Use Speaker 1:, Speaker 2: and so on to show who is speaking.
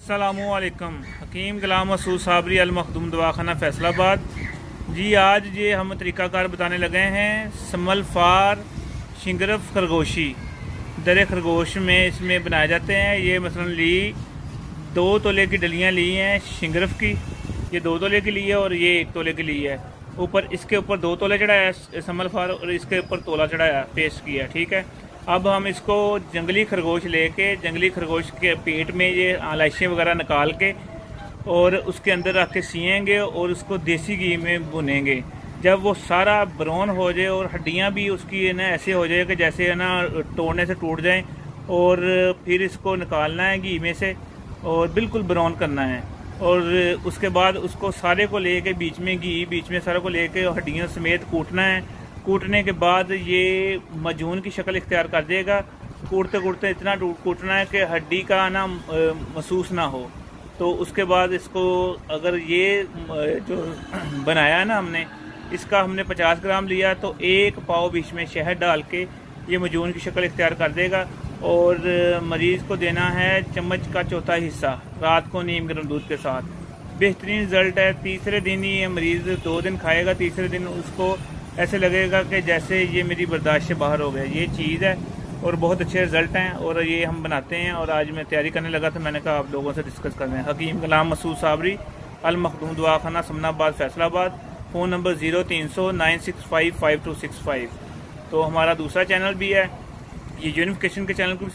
Speaker 1: अस्सलामुअलैकुम। हकीम गुलाम मसूद साबरी अल मखदूम दवाखाना फैसलाबाद। जी आज ये हम तरीक़ाकार बताने लगे हैं समल फार शिंगरफ खरगोशी। दर खरगोश में इसमें बनाए जाते हैं। ये मसलन ली 2 तोले की डलियाँ ली हैं शिंगरफ की, ये 2 तोले की ली है और ये 1 तोले की ली है। ऊपर इसके ऊपर 2 तोले चढ़ाया समल फार और इसके ऊपर तोला चढ़ाया, पेस्ट किया। ठीक है, अब हम इसको जंगली खरगोश लेके जंगली खरगोश के पेट में ये आलाइशें वगैरह निकाल के और उसके अंदर रख के सिएंगे और उसको देसी घी में भुनेंगे। जब वो सारा ब्राउन हो जाए और हड्डियां भी उसकी ना ऐसे हो जाए कि जैसे है ना तोड़ने से टूट जाएं, और फिर इसको निकालना है घी में से और बिल्कुल ब्राउन करना है। और उसके बाद उसको सारे को लेके बीच में घी, बीच में सारे को लेके हड्डियों समेत कूटना है। कूटने के बाद ये मजून की शक्ल इख्तियार कर देगा। कूटते कूटते इतना कूटना है कि हड्डी का ना महसूस ना हो। तो उसके बाद इसको अगर ये जो बनाया है ना हमने, इसका हमने 50 ग्राम लिया तो 1 पाव बीच में शहद डाल के ये मजून की शक्ल इख्तियार कर देगा। और मरीज़ को देना है चम्मच का चौथा हिस्सा रात को नीम गर्म दूध के साथ। बेहतरीन रिजल्ट है। तीसरे दिन ही ये मरीज़ 2 दिन खाएगा, तीसरे दिन उसको ऐसे लगेगा कि जैसे ये मेरी बर्दाश्त से बाहर हो गया। ये चीज़ है और बहुत अच्छे रिजल्ट हैं और ये हम बनाते हैं। और आज मैं तैयारी करने लगा तो मैंने कहा आप लोगों से डिस्कस कर रहे हैं। हकीम गुलाम मसूद साबरी अल मखदूम दवाखाना समनाबाद फैसलाबाद। Phone number 0300 965 5265। तो हमारा दूसरा चैनल भी है, ये यूनिफिकेशन के चैनल को